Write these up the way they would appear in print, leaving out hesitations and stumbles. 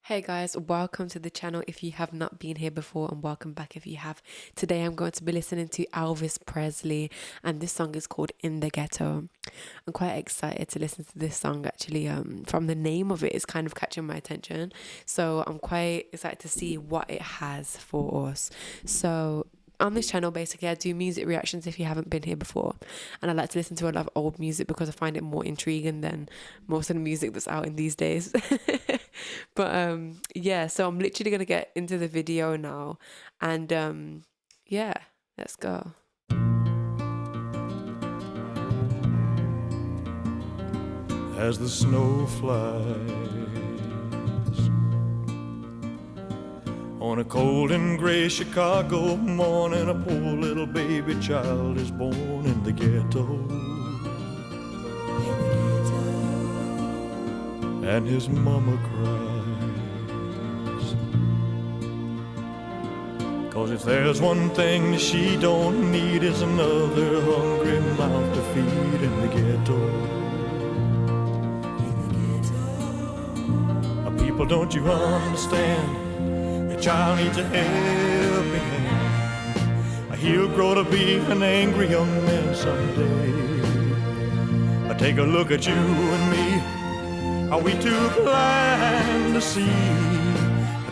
Hey guys, welcome to the channel if you have not been here before, and welcome back if you have. Today I'm going to be listening to Elvis Presley, and this song is called In the Ghetto. I'm quite excited to listen to this song actually. From the name of it, it's kind of catching my attention. So I'm quite excited to see what it has for us. So on this channel, basically, I do music reactions if you haven't been here before. And I like to listen to a lot of old music because I find it more intriguing than most of the music that's out in these days. But yeah, so I'm literally gonna get into the video now, and yeah, let's go. As the snow flies on a cold and gray Chicago morning, a poor little baby child is born in the ghetto. And his mama cries, 'cause if there's one thing she don't need, is another hungry mouth to feed in the ghetto. People, don't you understand? Your child needs a helping hand. He'll grow to be an angry young man someday. Take a look at you and me. Are we too blind to see?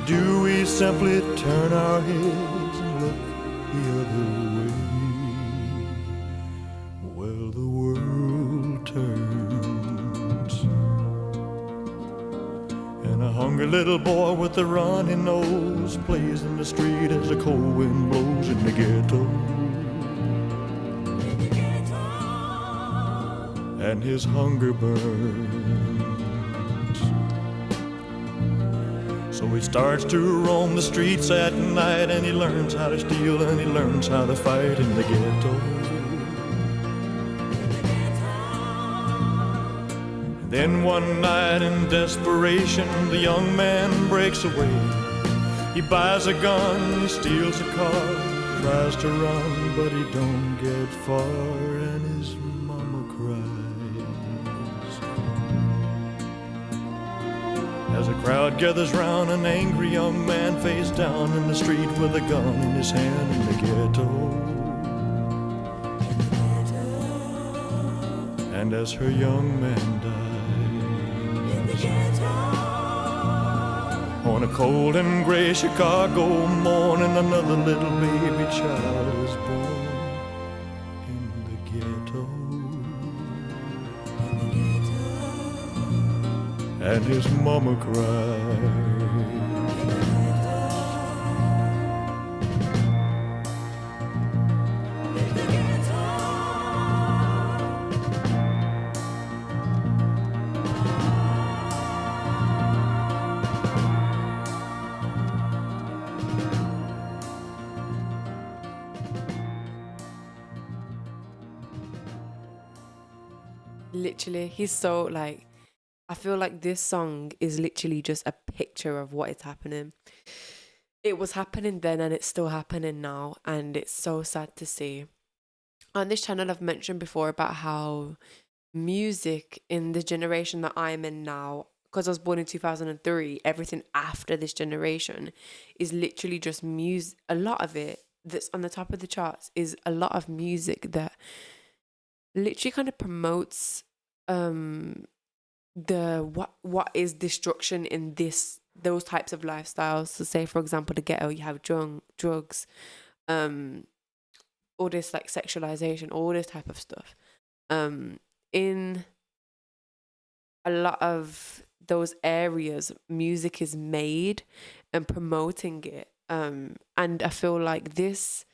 Do we simply turn our heads and look the other way? Well, the world turns, and a hungry little boy with a runny nose plays in the street as the cold wind blows in the ghetto. And his hunger burns, so he starts to roam the streets at night, and he learns how to steal and he learns how to fight in the ghetto. Then one night in desperation, the young man breaks away. He buys a gun, he steals a car, tries to run, but he don't get far, and his mama cries. As a crowd gathers round, an angry young man face down in the street with a gun in his hand in the ghetto. And as her young man dies, on a cold and gray Chicago morning, another little baby child is born in the ghetto. And his mama cried. Literally, he's so like, I feel like this song is literally just a picture of what is happening. It was happening then and it's still happening now, and it's so sad to see. On this channel, I've mentioned before about how music in the generation that I'm in now, because I was born in 2003, everything after this generation is literally just music. A lot of it that's on the top of the charts is a lot of music that literally kind of promotes um the what is destruction in those types of lifestyles. So say for example the ghetto, you have drugs, um all this like sexualization, all this type of stuff. In a lot of those areas, music is made and promoting it. And I feel like this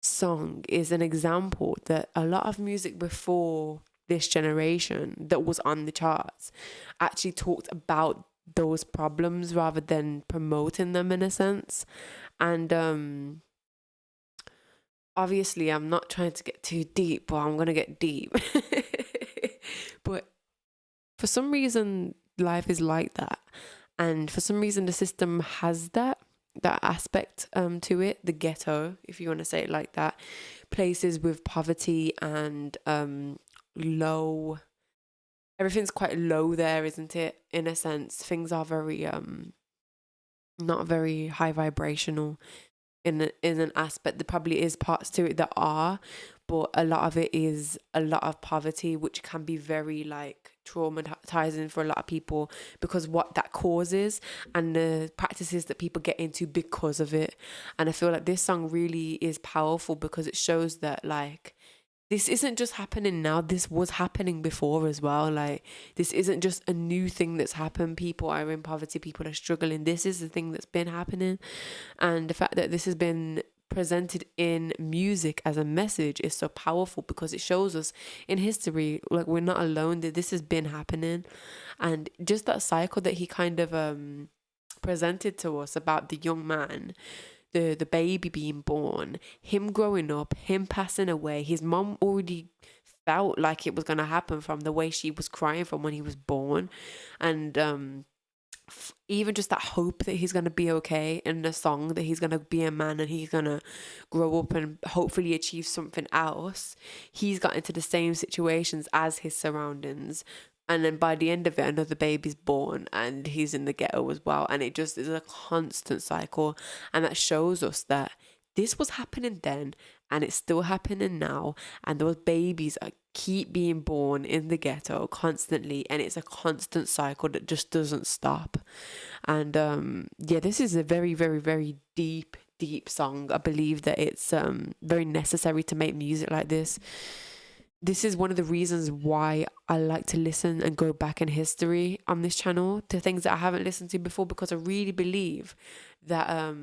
song is an example that a lot of music before this generation that was on the charts actually talked about those problems rather than promoting them in a sense. And obviously I'm not trying to get too deep, but I'm gonna get deep. But for some reason life is like that, and for some reason the system has that aspect to it, the ghetto, if you want to say it like that, places with poverty and low, everything's quite low there, isn't it? In a sense, things are very not very high vibrational in an aspect. There probably is parts to it that are, but a lot of it is a lot of poverty, which can be very like traumatizing for a lot of people, because what that causes and the practices that people get into because of it. And I feel like this song really is powerful because it shows that like this isn't just happening now, this was happening before as well. Like, this isn't just a new thing that's happened. People are in poverty, people are struggling. This is the thing that's been happening. And the fact that this has been presented in music as a message is so powerful, because it shows us in history, like, we're not alone, that this has been happening. And just that cycle that he kind of presented to us about the young man, the baby being born, him growing up, him passing away. His mom already felt like it was going to happen from the way she was crying from when he was born. And even just that hope that he's going to be okay in the song, that he's going to be a man and he's going to grow up and hopefully achieve something else. He's got into the same situations as his surroundings, and then by the end of it, another baby's born and he's in the ghetto as well. And it just is a constant cycle. And that shows us that this was happening then and it's still happening now. And those babies keep being born in the ghetto constantly. And it's a constant cycle that just doesn't stop. And yeah, this is a very, very, very deep song. I believe that it's very necessary to make music like this. This is one of the reasons why I like to listen and go back in history on this channel to things that I haven't listened to before, because I really believe that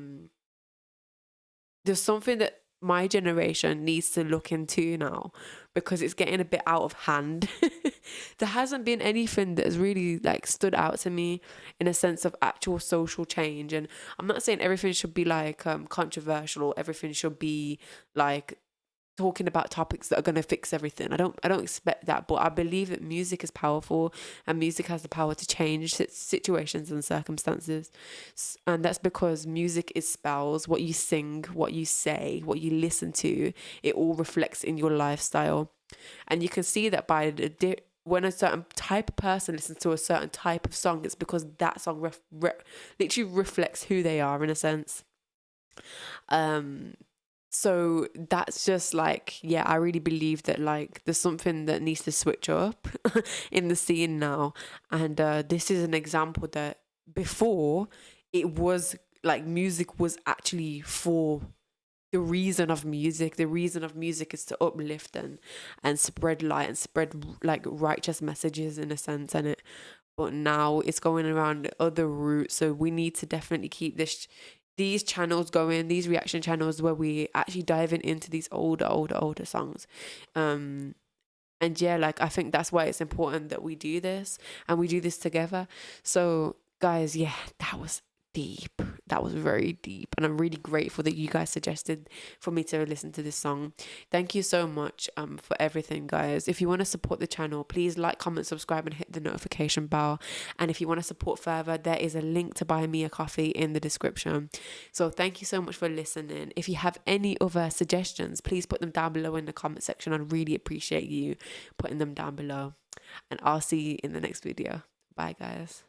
there's something that my generation needs to look into now, because it's getting a bit out of hand. There hasn't been anything that has really like stood out to me in a sense of actual social change. And I'm not saying everything should be like controversial, or everything should be like talking about topics that are going to fix everything. I don't expect that, but I believe that music is powerful, and music has the power to change situations and circumstances. And that's because music is spells. What you sing, what you say, what you listen to, it all reflects in your lifestyle. And you can see that by when a certain type of person listens to a certain type of song, it's because that song literally reflects who they are in a sense. So that's just like, yeah, I really believe that like there's something that needs to switch up in the scene now. And this is an example that before, it was like music was actually for the reason of music. The reason of music is to uplift and spread light and spread like righteous messages in a sense. And it, but now it's going around other routes. So we need to definitely keep these channels going, these reaction channels where we actually diving into these older songs. And yeah, like I think that's why it's important that we do this and we do this together. So guys, yeah, that was deep. That was very deep, and I'm really grateful that you guys suggested for me to listen to this song. Thank you so much for everything, guys. If you want to support the channel, please like, comment, subscribe, and hit the notification bell. And if you want to support further, there is a link to buy me a coffee in the description. So thank you so much for listening. If you have any other suggestions, please put them down below in the comment section. I'd really appreciate you putting them down below, and I'll see you in the next video. Bye, guys.